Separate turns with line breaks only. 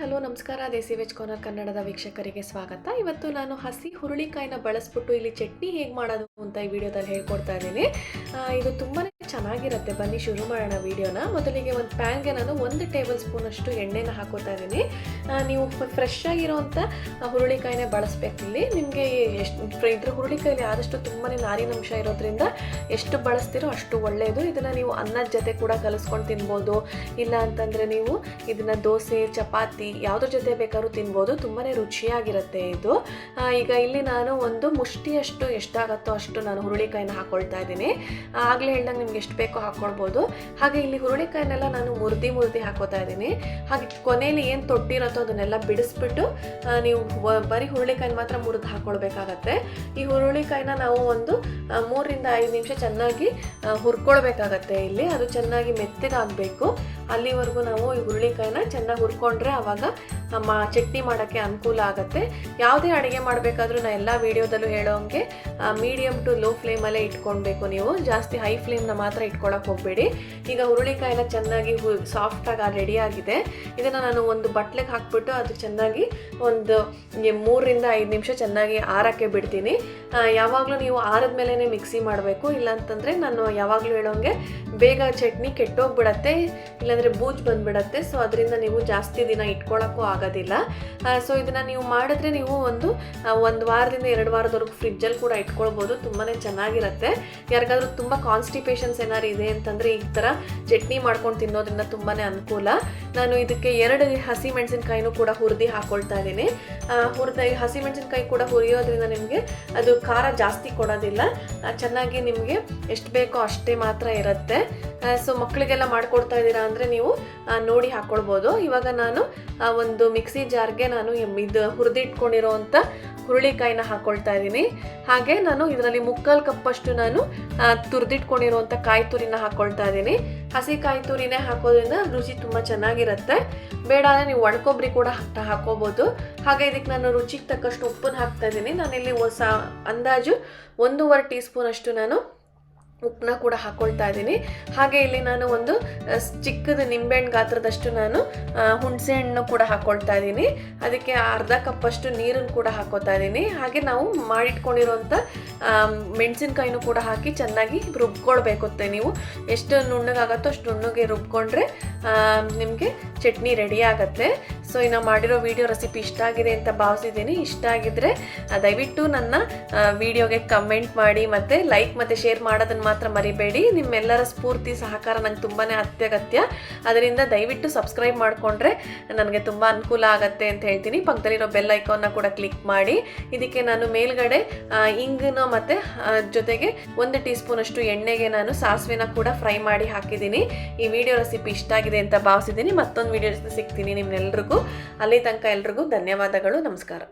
Hello ನಮಸ್ಕಾರ ದೇಸಿ veg corner ಕನ್ನಡದ ವೀಕ್ಷಕರಿಗೆ ಸ್ವಾಗತ. ಇವತ್ತು ನಾನು ಹಸಿ ಹುರುಳಿಕಾಯಿನ ಬಳಸ್ಬಿಟ್ಟು ಇಲ್ಲಿ ಚಟ್ನಿ ಹೇಗೆ ಮಾಡೋದು ಅಂತ ಈ ವಿಡಿಯೋದಲ್ಲಿ ಹೇಳ್ಕೊಡ್ತಾ ಇದ್ದೀನಿ. ಇದು ತುಂಬಾ ಚೆನ್ನಾಗಿರುತ್ತೆ. ಬನ್ನಿ ಶುರು ಮಾಡೋಣ ವಿಡಿಯೋನ. ಮೊದಲಿಗೆ ಒಂದು ಪ್ಯಾನ್ಗೆ ನಾನು 1 ಟೇಬಲ್ ಸ್ಪೂನ್ ಅಷ್ಟು ಎಣ್ಣೆನ ಹಾಕೋತಾ ಇದ್ದೀನಿ. ನೀವು ಫ್ರೆಶ್ ಆಗಿರೋಂಥ ಹುರುಳಿಕಾಯಿನೇ ಬಳಸಬೇಕು. ಇಲ್ಲಿ ನಿಮಗೆ ಇದ್ರ ಹುರುಳಿಕಾಯಲ್ಲಿ ಆದಷ್ಟು ತುಂಬಾ ನಾರಿನಂಶ ಇರೋದ್ರಿಂದ ಎಷ್ಟು ಬಳಸ್ತೀರೋ ಅಷ್ಟು ಒಳ್ಳೆಯದು. ಇದನ್ನು ನೀವು ಅನ್ನದ ಜೊತೆ ಕೂಡ ಕಲಿಸ್ಕೊಂಡು ತಿನ್ಬೋದು. ಇಲ್ಲ ಅಂತಂದರೆ ನೀವು ಇದನ್ನು ದೋಸೆ, ಚಪಾತಿ ಯಾವುದ್ರ ಜೊತೆ ಬೇಕಾದ್ರೂ ತಿನ್ಬೋದು. ತುಂಬಾ ರುಚಿಯಾಗಿರುತ್ತೆ ಇದು. ಈಗ ಇಲ್ಲಿ ನಾನು ಒಂದು ಮುಷ್ಟಿಯಷ್ಟು ಎಷ್ಟಾಗತ್ತೋ ಅಷ್ಟು ನಾನು ಹುರುಳಿಕಾಯಿನ ಹಾಕ್ಕೊಳ್ತಾ ಇದ್ದೀನಿ. ಆಗಲೇ ಹೇಳ್ದಂಗೆ ನಿಮ್ಗೆ ಎಷ್ಟು ಬೇಕೋ ಹಾಕ್ಕೊಳ್ಬೋದು. ಹಾಗೆ ಇಲ್ಲಿ ಹುರುಳಿಕಾಯಿನೆಲ್ಲ ನಾನು ಮುರ್ದಿ ಹಾಕೋತಾ ಇದ್ದೀನಿ. ಹಾಗೆ ಕೊನೆಯಲ್ಲಿ ಏನು ತೊಟ್ಟಿರತ್ತೋ ಅದನ್ನೆಲ್ಲ ಬಿಡಿಸ್ಬಿಟ್ಟು ನೀವು ಬರೀ ಹುರುಳಿಕಾಯಿನ ಮಾತ್ರ ಮುರಿದು ಹಾಕ್ಕೊಳ್ಬೇಕಾಗತ್ತೆ. ಈ ಹುರುಳಿಕಾಯಿನ ನಾವು ಒಂದು 3 ರಿಂದ 5 ನಿಮಿಷ ಚೆನ್ನಾಗಿ ಹುರ್ಕೊಳ್ಬೇಕಾಗತ್ತೆ. ಇಲ್ಲಿ ಅದು ಚೆನ್ನಾಗಿ ಮೆತ್ತಗಾಗಬೇಕು. ಅಲ್ಲಿವರೆಗೂ ನಾವು ಈ ಹುರುಳಿಕಾಯಿನ ಚೆನ್ನಾಗಿ ಹುರ್ಕೊಂಡ್ರೆ ಆವಾಗ ನಮ್ಮ ಚಟ್ನಿ ಮಾಡೋಕ್ಕೆ ಅನುಕೂಲ ಆಗುತ್ತೆ. ಯಾವುದೇ ಅಡುಗೆ ಮಾಡಬೇಕಾದ್ರೂ ನಾನು ಎಲ್ಲ ವೀಡಿಯೋದಲ್ಲೂ ಹೇಳೋಂಗೆ ಮೀಡಿಯಮ್ ಟು ಲೋ ಫ್ಲೇಮಲ್ಲೇ ಇಟ್ಕೊಳ್ಬೇಕು. ನೀವು ಜಾಸ್ತಿ ಹೈ ಫ್ಲೇಮ್ನ ಮಾತ್ರ ಇಟ್ಕೊಳಕ್ಕೆ ಹೋಗಬೇಡಿ. ಈಗ ಹುರುಳಿಕಾಯಿನ ಚೆನ್ನಾಗಿ ಸಾಫ್ಟಾಗಿ ರೆಡಿಯಾಗಿದೆ. ಇದನ್ನು ನಾನು ಒಂದು ಬಟ್ಲಿಗೆ ಹಾಕ್ಬಿಟ್ಟು ಅದು ಚೆನ್ನಾಗಿ ಒಂದು 3 ರಿಂದ 5 ನಿಮಿಷ ಚೆನ್ನಾಗಿ ಆರಕ್ಕೆ ಬಿಡ್ತೀನಿ. ಯಾವಾಗಲೂ ನೀವು ಆರದ ಮೇಲೇ ಮಿಕ್ಸಿ ಮಾಡಬೇಕು. ಇಲ್ಲಾಂತಂದರೆ ನಾನು ಯಾವಾಗಲೂ ಹೇಳೋಂಗೆ ಬೇಗ ಚಟ್ನಿ ಕೆಟ್ಟೋಗ್ಬಿಡತ್ತೆ, ಇಲ್ಲಾಂದರೆ ಬೂಜ್ ಬಂದುಬಿಡತ್ತೆ. ಸೊ ಅದರಿಂದ ನೀವು ಜಾಸ್ತಿ ದಿನ ಇಟ್ಕೊಳ್ಳೋಕ್ಕೂ ಆಗೋದಿಲ್ಲ. ಸೊ ಇದನ್ನು ನೀವು ಮಾಡಿದ್ರೆ ನೀವು ಒಂದು ವಾರದಿಂದ 2 ವಾರದವರೆಗೂ ಫ್ರಿಜ್ಜಲ್ಲಿ ಕೂಡ ಇಟ್ಕೊಳ್ಬೋದು. ತುಂಬಾ ಚೆನ್ನಾಗಿರುತ್ತೆ. ಯಾರಿಗಾದ್ರೂ ತುಂಬ ಕಾನ್ಸ್ಟಿಪೇಷನ್ಸ್ ಏನಾದ್ರು ಇದೆ ಅಂತಂದರೆ ಈ ಥರ ಚಟ್ನಿ ಮಾಡ್ಕೊಂಡು ತಿನ್ನೋದ್ರಿಂದ ತುಂಬಾ ಅನುಕೂಲ. ನಾನು ಇದಕ್ಕೆ 2 ಹಸಿಮೆಣಸಿನ್ಕಾಯಿನೂ ಕೂಡ ಹುರಿದು ಹಾಕ್ಕೊಳ್ತಾ ಇದ್ದೀನಿ. ಹಸಿಮೆಣಸಿನ್ಕಾಯಿ ಕೂಡ ಹುರಿಯೋದ್ರಿಂದ ನಿಮಗೆ ಅದು ಖಾರ ಜಾಸ್ತಿ ಕೊಡೋದಿಲ್ಲ. ಚೆನ್ನಾಗಿ ನಿಮಗೆ ಎಷ್ಟು ಬೇಕೋ ಅಷ್ಟೇ ಮಾತ್ರ ಇರುತ್ತೆ. ಸೊ ಮಕ್ಕಳಿಗೆಲ್ಲ ಮಾಡ್ಕೊಡ್ತಾ ಇದ್ದೀರಾ ಅಂದರೆ ನೀವು ನೋಡಿ ಹಾಕ್ಕೊಳ್ಬೋದು. ಇವಾಗ ನಾನು ಒಂದು ಮಿಕ್ಸಿ ಜಾರ್ಗೆ ನಾನು ಇದು ಹುರಿದಿಟ್ಕೊಂಡಿರೋವಂಥ ಹುರುಳಿಕಾಯಿನ ಹಾಕ್ಕೊಳ್ತಾ ಇದ್ದೀನಿ. ಹಾಗೆ ನಾನು ಇದರಲ್ಲಿ 3/4 ಕಪ್ಪಷ್ಟು ನಾನು ತುರಿದಿಟ್ಕೊಂಡಿರುವಂಥ ಕಾಯಿ ತುರಿನ ಹಾಕ್ಕೊಳ್ತಾ ಇದ್ದೀನಿ. ಹಸಿ ಕಾಯಿ ತುರಿನೇ ಹಾಕೋದ್ರಿಂದ ರುಚಿ ತುಂಬ ಚೆನ್ನಾಗಿರುತ್ತೆ. ಬೇಡ ಅಂದರೆ ನೀವು ಒಣಕೊಬ್ಬರಿ ಕೂಡ ಹಾಕೋಬೋದು. ಹಾಗೆ ಇದಕ್ಕೆ ನಾನು ರುಚಿಗೆ ತಕ್ಕಷ್ಟು ಉಪ್ಪನ್ನು ಹಾಕ್ತಾ ಇದ್ದೀನಿ. ನಾನಿಲ್ಲಿ ಅಂದಾಜು 1.5 ಟೀ ಸ್ಪೂನ್ ಅಷ್ಟು ನಾನು ಉಪ್ಪನ್ನ ಕೂಡ ಹಾಕ್ಕೊಳ್ತಾ ಇದ್ದೀನಿ. ಹಾಗೆ ಇಲ್ಲಿ ನಾನು ಒಂದು ಚಿಕ್ಕದು ನಿಂಬೆಹಣ್ಣು ಗಾತ್ರದಷ್ಟು ನಾನು ಹುಣಸೆ ಹಣ್ಣು ಕೂಡ ಹಾಕ್ಕೊಳ್ತಾ ಇದ್ದೀನಿ. ಅದಕ್ಕೆ 1/2 ಕಪ್ಪಷ್ಟು ನೀರನ್ನು ಕೂಡ ಹಾಕ್ಕೊತಾ ಇದ್ದೀನಿ. ಹಾಗೆ ನಾವು ಮಾಡಿಟ್ಕೊಂಡಿರೋಂಥ ಮೆಣಸಿನ್ಕಾಯಿನೂ ಕೂಡ ಹಾಕಿ ಚೆನ್ನಾಗಿ ರುಬ್ಕೊಳ್ಬೇಕುತ್ತೆ. ನೀವು ಎಷ್ಟು ನುಣ್ಣಗಾಗತ್ತೋ ಅಷ್ಟು ನುಣ್ಣಗೆ ರುಬ್ಕೊಂಡ್ರೆ ನಿಮಗೆ ಚಟ್ನಿ ರೆಡಿ ಆಗುತ್ತೆ. ಸೊ ಇನ್ನು ಮಾಡಿರೋ ವಿಡಿಯೋ ರೆಸಿಪಿ ಇಷ್ಟ ಆಗಿದೆ ಅಂತ ಭಾವಿಸಿದ್ದೀನಿ. ಇಷ್ಟ ಆಗಿದ್ರೆ ದಯವಿಟ್ಟು ನನ್ನ ವಿಡಿಯೋಗೆ ಕಮೆಂಟ್ ಮಾಡಿ ಮತ್ತು ಲೈಕ್ ಮತ್ತು ಶೇರ್ ಮಾಡೋದನ್ನು ಮಾತ್ರ ಮರಿಬೇಡಿ. ನಿಮ್ಮೆಲ್ಲರ ಸ್ಫೂರ್ತಿ ಸಹಕಾರ ನಂಗೆ ತುಂಬಾ ಅತ್ಯಗತ್ಯ. ಅದರಿಂದ ದಯವಿಟ್ಟು ಸಬ್ಸ್ಕ್ರೈಬ್ ಮಾಡಿಕೊಂಡ್ರೆ ನನಗೆ ತುಂಬ ಅನುಕೂಲ ಆಗುತ್ತೆ ಅಂತ ಹೇಳ್ತೀನಿ. ಪಕ್ಕದಲ್ಲಿರೋ ಬೆಲ್ ಐಕಾನ್ನ ಕೂಡ ಕ್ಲಿಕ್ ಮಾಡಿ. ಇದಕ್ಕೆ ನಾನು ಮೇಲ್ಗಡೆ ಇಂಗನ್ನು ಮತ್ತು ಜೊತೆಗೆ 1 ಟೀ ಸ್ಪೂನ್ ಅಷ್ಟು ಎಣ್ಣೆಗೆ ನಾನು ಸಾಸಿವೆನ ಕೂಡ ಫ್ರೈ ಮಾಡಿ ಹಾಕಿದ್ದೀನಿ. ಈ ವಿಡಿಯೋ ರೆಸಿಪಿ ಇಷ್ಟ ಆಗಿದೆ ಅಂತ ಭಾವಿಸಿದ್ದೀನಿ. ಮತ್ತೊಂದು ವಿಡಿಯೋ ಸಿಗ್ತೀನಿ ನಿಮ್ಮೆಲ್ರಿಗೂ. ಅಲ್ಲಿ ತನಕ ಎಲ್ರಿಗೂ ಧನ್ಯವಾದಗಳು. ನಮಸ್ಕಾರ.